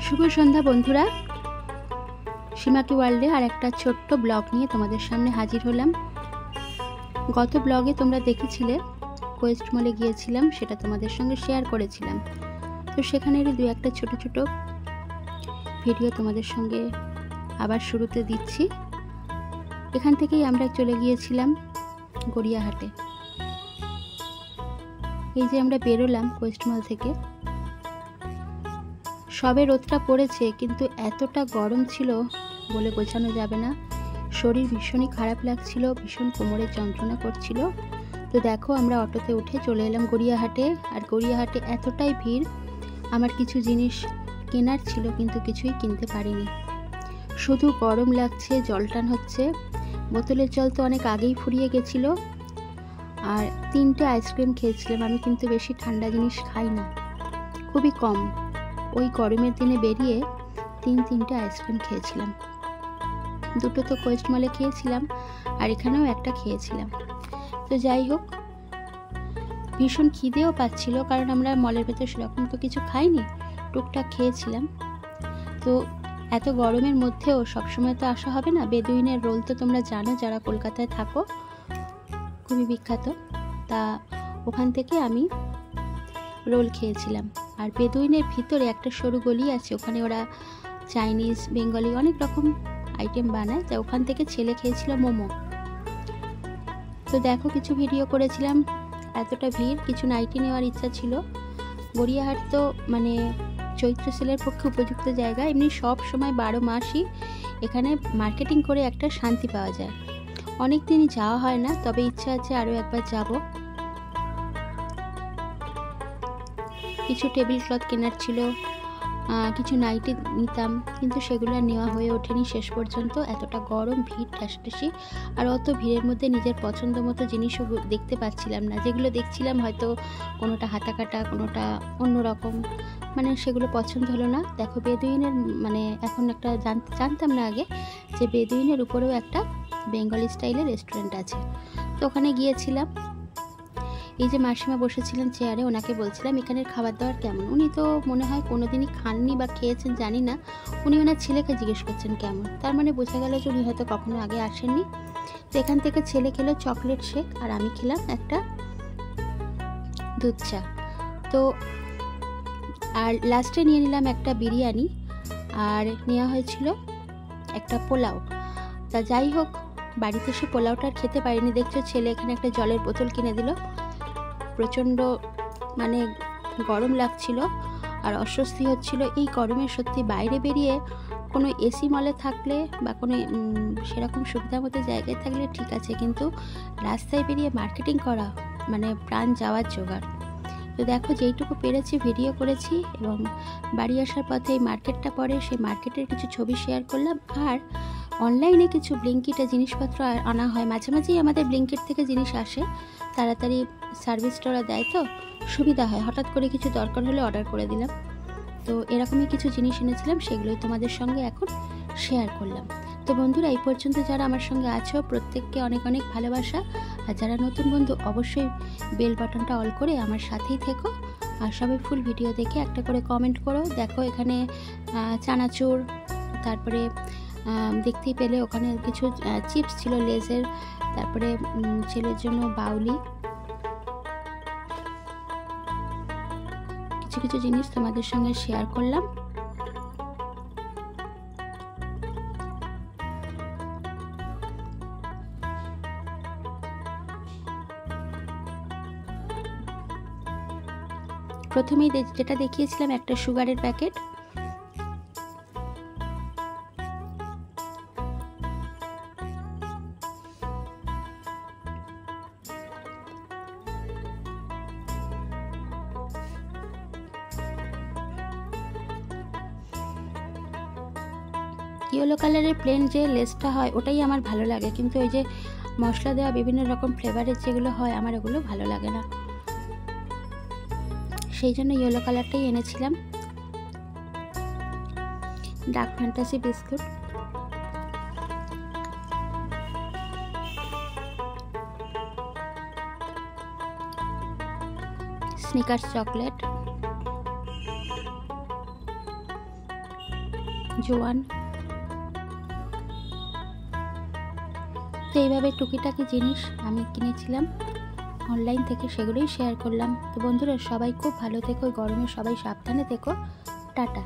শুভ সন্ধ্যা বন্ধুরা, সীমাকি ওয়ার্ল্ডে আর একটা ছোট্ট ব্লগ নিয়ে তোমাদের সামনে হাজির হলাম। গত ব্লগে তোমরা দেখেছিলে কোয়েস্ট মলে গিয়েছিলাম, সেটা তোমাদের সঙ্গে শেয়ার করেছিলাম। তো সেখানেরই দু একটা ছোট ছোট ভিডিও তোমাদের সঙ্গে আবার শুরুতে দিচ্ছি। এখান থেকেই আমরা চলে গিয়েছিলাম গড়িয়াহাটে। এই যে আমরা বেরোলাম কোয়েস্ট মল থেকে, সবে রোদটা পড়েছে কিন্তু এতটা গরম ছিল বলে বোঝানো যাবে না। শরীর ভীষণই খারাপ লাগছিল, ভীষণ কোমরের যন্ত্রণা করছিল। তো দেখো আমরা অটোতে উঠে চলে এলাম গড়িয়াহাটে। আর গড়িয়াহাটে এতটাই ভিড়, আমার কিছু জিনিস কেনার ছিল কিন্তু কিছুই কিনতে পারিনি। শুধু গরম লাগছে, জল টান হচ্ছে। বোতলের জল তো অনেক আগেই ফুরিয়ে গেছিলো। আর 3টে আইসক্রিম খেয়েছিলাম। আমি কিন্তু বেশি ঠান্ডা জিনিস খাই না, খুবই কম। ওই গরমের দিনে বেরিয়ে 3টে আইসক্রিম খেয়েছিলাম। 2টো তো কোয়েস্ট মলে খেয়েছিলাম আর এখানেও একটা খেয়েছিলাম। তো যাই হোক, ভীষণ খিদেও পাচ্ছিল, কারণ আমরা মলের ভেতর সেরকম তো কিছু খাইনি, টুকটাক খেয়েছিলাম। তো এত গরমের মধ্যেও সবসময় তো আসা হবে না। বেদুইনের রোল তো তোমরা জানো যারা কলকাতায় থাকো, খুবই বিখ্যাত। তা ওখান থেকে আমি রোল খেয়েছিলাম। আর বেদুইনের ভিতরে একটা সরু গলি আছে, ওখানে ওরা চাইনিজ, বেঙ্গলি অনেক রকম আইটেম বানায়। তা ওখান থেকে ছেলে খেয়েছিল মোমো। তো দেখো কিছু ভিডিও করেছিলাম। এতটা ভিড়, কিছু নাইটি নেওয়ার ইচ্ছা ছিল। গড়িয়াহাট তো মানে চৈত্র সেলের পক্ষে উপযুক্ত জায়গা। এমনি সব সময় 12 মাসই এখানে মার্কেটিং করে একটা শান্তি পাওয়া যায়। অনেক দিনই যাওয়া হয় না, তবে ইচ্ছা আছে আরও একবার যাব। কিছু টেবিল ক্লথ কেনার ছিল, কিছু নাইটি নিতাম, কিন্তু সেগুলো আর নেওয়া হয়ে ওঠেনি শেষ পর্যন্ত। এতটা গরম, ভিড় ঠাসঠাসি, আর অত ভিড়ের মধ্যে নিজের পছন্দ মতো জিনিসও দেখতে পাচ্ছিলাম না। যেগুলো দেখছিলাম হয়তো কোনোটা হাতা কাটা, কোনোটা অন্যরকম, মানে সেগুলো পছন্দ হলো না। দেখো বেদুইনের মানে এখন একটা জানতাম না আগে যে বেদুইনের উপরেও একটা বেঙ্গলি স্টাইলের রেস্টুরেন্ট আছে। তো ওখানে গিয়েছিলাম। এই যে মাসিমা বসেছিলেন চেয়ারে, ওনাকে বলছিলাম এখানের খাবার দাবার কেমন। উনি তো মনে হয় কোনোদিনই খাননি বা খেয়েছেন জানি না। উনি ওনার ছেলেকে জিজ্ঞেস করছেন কেমন, তার মানে বোঝা গেল যে উনি হয়তো কখনো আগে আসেননি। তো এখান থেকে ছেলে খেলো চকলেট শেক আর আমি খেলাম একটা দুধ চা। তো আর লাস্টে নিয়ে নিলাম একটা বিরিয়ানি, আর নেওয়া হয়েছিল একটা পোলাও। তা যাই হোক, বাড়িতে এসে পোলাওটা আর খেতে পারিনি। দেখছো ছেলে এখানে একটা জলের বোতল কিনে দিল। প্রচণ্ড মানে গরম লাগছিল আর অস্বস্তি হচ্ছিল। এই গরমে সত্যি বাইরে বেরিয়ে কোনো এসি মলে থাকলে বা কোনো সেরকম সুবিধা মতো জায়গায় থাকলে ঠিক আছে, কিন্তু রাস্তায় বেরিয়ে মার্কেটিং করা মানে প্রাণ যাওয়ার জোগাড়। তো দেখো যেইটুকু পেরেছি ভিডিও করেছি, এবং বাড়ি আসার পথে এই মার্কেটটা পড়ে, সেই মার্কেটের কিছু ছবি শেয়ার করলাম। আর অনলাইনে কিছু ব্লিঙ্কিটে জিনিসপত্র আনা হয়, মাঝে মাঝেই আমাদের ব্লিঙ্কিট থেকে জিনিস আসে, তাড়াতাড়ি সার্ভিসটা ওরা দেয়, তো সুবিধা হয়। হঠাৎ করে কিছু দরকার হলে অর্ডার করে দিলাম। তো এরকমই কিছু জিনিস এনেছিলাম, সেগুলোই তোমাদের সঙ্গে এখন শেয়ার করলাম। তো বন্ধুরা, এই পর্যন্ত যারা আমার সঙ্গে আছো প্রত্যেককে অনেক অনেক ভালোবাসা। আর যারা নতুন বন্ধু অবশ্যই বেল বাটনটা অল করে আমার সাথেই থেকো। আর সবাই ফুল ভিডিও দেখে একটা করে কমেন্ট করো। দেখো এখানে চানাচুর, তারপরে দেখতেই পেলে ওখানে কিছু চিপস ছিল লেজের, তারপরে ছেলের জন্য বাউলি, কিছু কিছু জিনিস তোমাদের সঙ্গে শেয়ার করলাম। প্রথমেই যেটা দেখিয়েছিলাম একটা সুগারের প্যাকেট। ইয়েলো কালারের প্লেন যে লেসটা হয় ওটাই আমার ভালো লাগে, কিন্তু ওই যে মশলা দেওয়া বিভিন্ন রকম ফ্লেভারের যেগুলো হয় আমার ওগুলো ভালো লাগে না, সেই জন্য ইয়েলো কালারটাই এনেছিলাম। Dark Fantasy biscuit, Snickers chocolate, জোয়ান। তো এইভাবে টুকিটাকি জিনিস আমি কিনেছিলাম অনলাইন থেকে, সেগুলোই শেয়ার করলাম। তো বন্ধুরা, সবাই খুব ভালো থেকো, গরমে সবাই সাবধানে থেকো। টাটা।